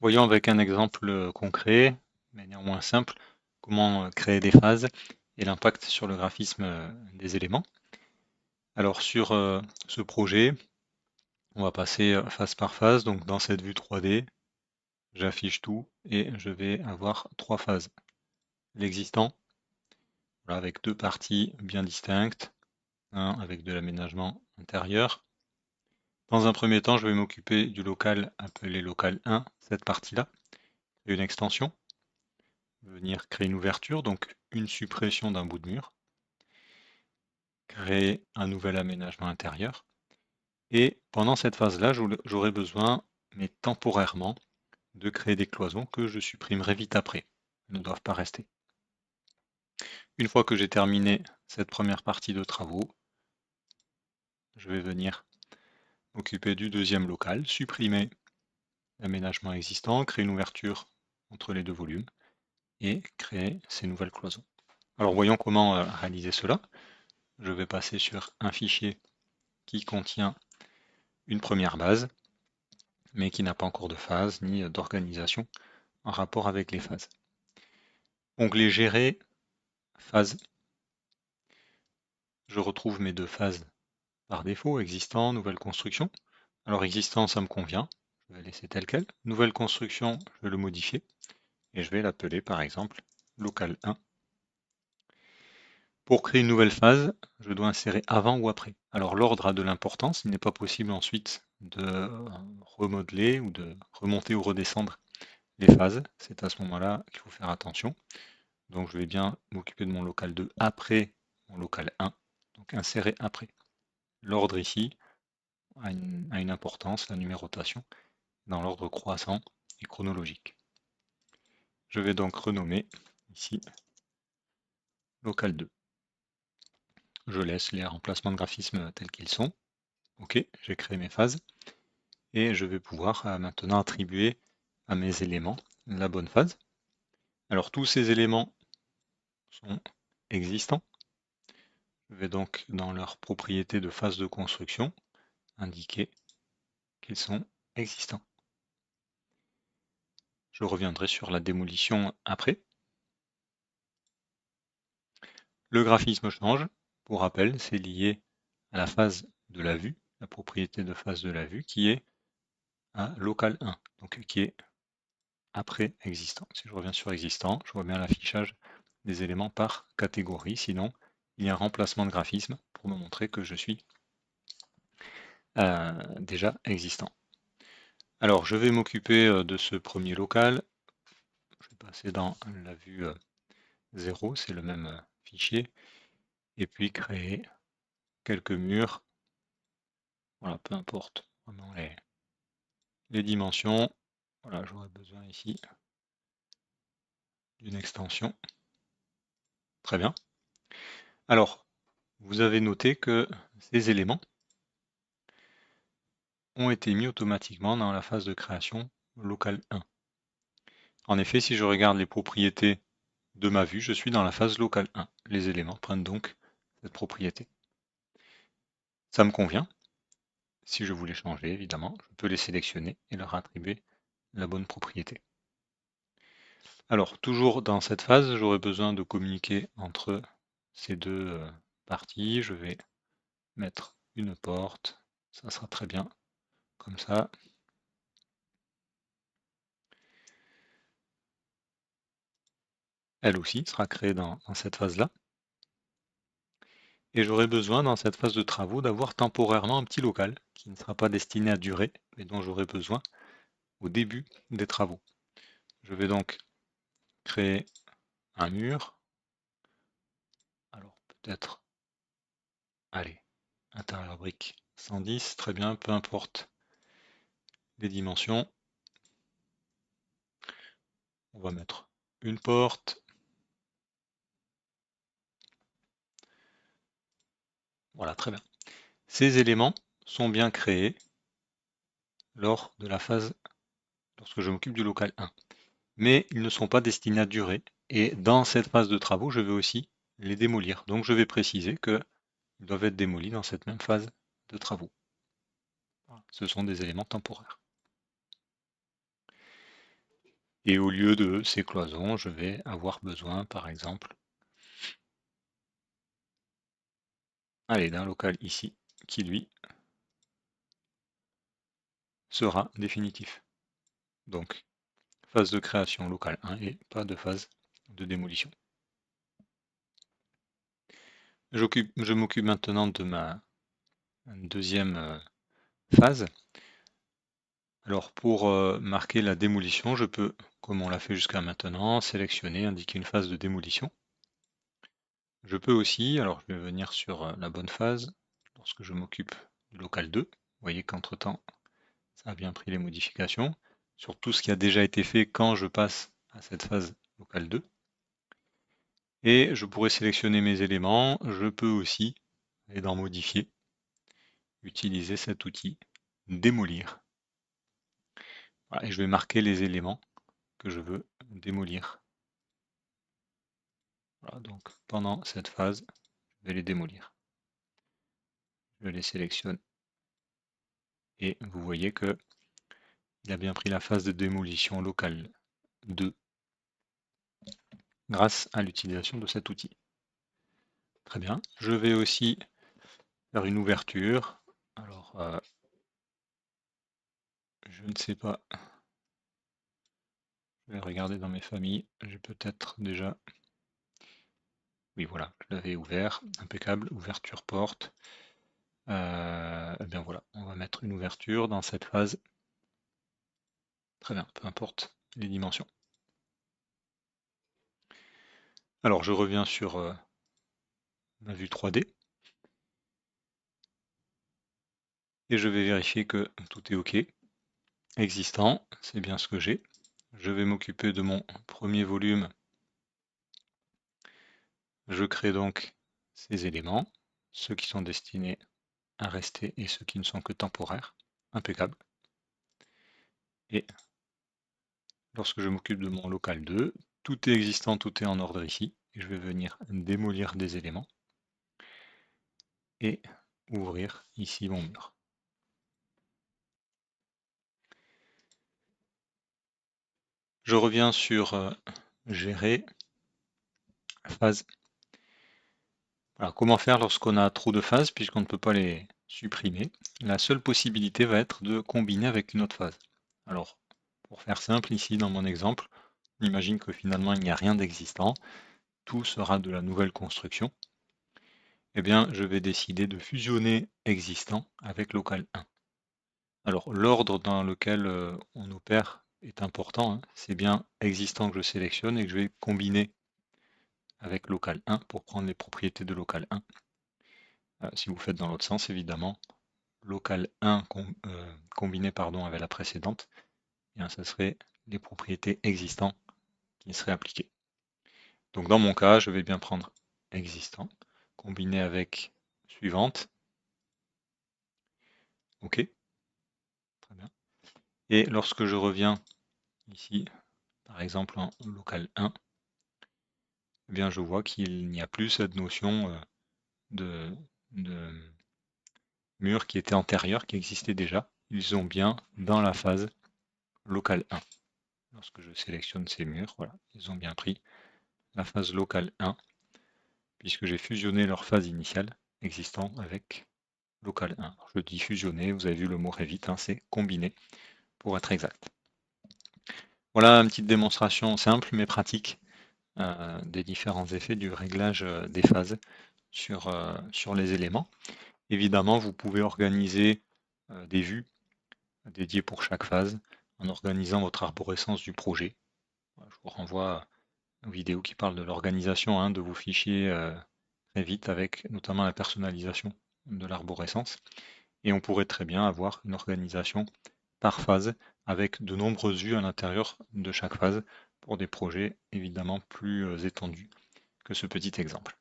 Voyons avec un exemple concret, mais néanmoins simple, comment créer des phases et l'impact sur le graphisme des éléments. Alors sur ce projet, on va passer phase par phase. Donc dans cette vue 3D, j'affiche tout et je vais avoir trois phases. L'existant, voilà, avec deux parties bien distinctes, un avec de l'aménagement intérieur. Dans un premier temps, je vais m'occuper du local appelé local 1, cette partie-là, une extension. Venir créer une ouverture, donc une suppression d'un bout de mur, créer un nouvel aménagement intérieur. Et pendant cette phase-là, j'aurai besoin, mais temporairement, de créer des cloisons que je supprimerai vite après. Elles ne doivent pas rester. Une fois que j'ai terminé cette première partie de travaux, je vais venir m'occuper du deuxième local, supprimer l'aménagement existant, créer une ouverture entre les deux volumes et créer ces nouvelles cloisons. Alors voyons comment réaliser cela. Je vais passer sur un fichier qui contient une première base, mais qui n'a pas encore de phase ni d'organisation en rapport avec les phases. Onglet Gérer, phase. Je retrouve mes deux phases par défaut, existant, nouvelle construction. Alors existant, ça me convient, je vais laisser tel quel. Nouvelle construction, je vais le modifier, et je vais l'appeler par exemple local 1. Pour créer une nouvelle phase, je dois insérer avant ou après. Alors l'ordre a de l'importance, il n'est pas possible ensuite de remodeler ou de remonter ou redescendre les phases. C'est à ce moment-là qu'il faut faire attention. Donc je vais bien m'occuper de mon local 2 après mon local 1, donc insérer après. L'ordre ici a une importance, la numérotation, dans l'ordre croissant et chronologique. Je vais donc renommer ici local 2. Je laisse les remplacements de graphisme tels qu'ils sont. Ok, j'ai créé mes phases et je vais pouvoir maintenant attribuer à mes éléments la bonne phase. Alors tous ces éléments sont existants. Je vais donc dans leurs propriétés de phase de construction indiquer qu'ils sont existants. Je reviendrai sur la démolition après. Le graphisme change. Pour rappel, c'est lié à la phase de la vue, la propriété de phase de la vue qui est à local 1, donc qui est après existant. Si je reviens sur existant, je vois bien l'affichage des éléments par catégorie, sinon il y a un remplacement de graphisme pour me montrer que je suis déjà existant. Alors je vais m'occuper de ce premier local. Je vais passer dans la vue 0, c'est le même fichier, et puis créer quelques murs. Voilà, peu importe vraiment les dimensions. Voilà, j'aurais besoin ici d'une extension. Très bien. Alors, vous avez noté que ces éléments ont été mis automatiquement dans la phase de création local 1. En effet, si je regarde les propriétés de ma vue, je suis dans la phase local 1. Les éléments prennent donc cette propriété. Ça me convient. Si je voulais changer, évidemment, je peux les sélectionner et leur attribuer la bonne propriété. Alors, toujours dans cette phase, j'aurai besoin de communiquer entre ces deux parties. Je vais mettre une porte, ça sera très bien, comme ça. Elle aussi sera créée dans cette phase-là. Et j'aurai besoin dans cette phase de travaux d'avoir temporairement un petit local qui ne sera pas destiné à durer, mais dont j'aurai besoin au début des travaux. Je vais donc créer un mur. Alors peut-être, allez, intérieur brique 110, très bien, peu importe les dimensions. On va mettre une porte. Voilà, très bien. Ces éléments sont bien créés lors de la phase, lorsque je m'occupe du local 1. Mais ils ne sont pas destinés à durer. Et dans cette phase de travaux, je vais aussi les démolir. Donc je vais préciser qu'ils doivent être démolis dans cette même phase de travaux. Voilà. Ce sont des éléments temporaires. Et au lieu de ces cloisons, je vais avoir besoin, par exemple, allez, d'un local ici, qui lui sera définitif. Donc, phase de création locale 1 et pas de phase de démolition. Je m'occupe maintenant de ma deuxième phase. Alors pour marquer la démolition, je peux, comme on l'a fait jusqu'à maintenant, sélectionner, indiquer une phase de démolition. Je peux aussi, alors je vais venir sur la bonne phase, lorsque je m'occupe du local 2, vous voyez qu'entre-temps, ça a bien pris les modifications, sur tout ce qui a déjà été fait quand je passe à cette phase locale 2. Et je pourrais sélectionner mes éléments, je peux aussi, et dans modifier, utiliser cet outil démolir. Voilà, et je vais marquer les éléments que je veux démolir. Voilà, donc pendant cette phase, je vais les démolir. Je les sélectionne et vous voyez que il a bien pris la phase de démolition locale 2 grâce à l'utilisation de cet outil. Très bien. Je vais aussi faire une ouverture. Alors, je ne sais pas. Je vais regarder dans mes familles. J'ai peut-être déjà... Oui, voilà, je l'avais ouvert. Impeccable. Ouverture porte. Eh bien voilà, on va mettre une ouverture dans cette phase. Très bien, peu importe les dimensions. Alors, je reviens sur ma vue 3D. Et je vais vérifier que tout est OK. Existant, c'est bien ce que j'ai. Je vais m'occuper de mon premier volume. Je crée donc ces éléments, ceux qui sont destinés à rester et ceux qui ne sont que temporaires. Impeccable. Et lorsque je m'occupe de mon local 2, tout est existant, tout est en ordre ici. Et je vais venir démolir des éléments et ouvrir ici mon mur. Je reviens sur gérer phase. Alors, comment faire lorsqu'on a trop de phases puisqu'on ne peut pas les supprimer? La seule possibilité va être de combiner avec une autre phase. Alors, pour faire simple, ici dans mon exemple, on imagine que finalement il n'y a rien d'existant, tout sera de la nouvelle construction. Eh bien, je vais décider de fusionner existant avec local 1. Alors, l'ordre dans lequel on opère est important, hein. C'est bien existant que je sélectionne et que je vais combiner avec local 1 pour prendre les propriétés de local 1. Si vous faites dans l'autre sens, évidemment, local 1 combiné avec la précédente, et bien, ce serait les propriétés existantes qui seraient appliquées. Donc dans mon cas, je vais bien prendre existant, combiné avec suivante. OK, très bien. Et lorsque je reviens ici, par exemple en local 1, eh bien, je vois qu'il n'y a plus cette notion de mur qui était antérieur, qui existait déjà. Ils ont bien dans la phase local 1. Lorsque je sélectionne ces murs, voilà, ils ont bien pris la phase locale 1, puisque j'ai fusionné leur phase initiale existant avec local 1. Je dis fusionner, vous avez vu le mot Revit, hein, c'est combiner pour être exact. Voilà une petite démonstration simple mais pratique des différents effets du réglage des phases sur les éléments. Évidemment, vous pouvez organiser des vues dédiées pour chaque phase en organisant votre arborescence du projet. Je vous renvoie aux vidéos qui parlent de l'organisation de vos fichiers très vite avec notamment la personnalisation de l'arborescence. Et on pourrait très bien avoir une organisation par phase avec de nombreuses vues à l'intérieur de chaque phase pour des projets évidemment plus étendus que ce petit exemple.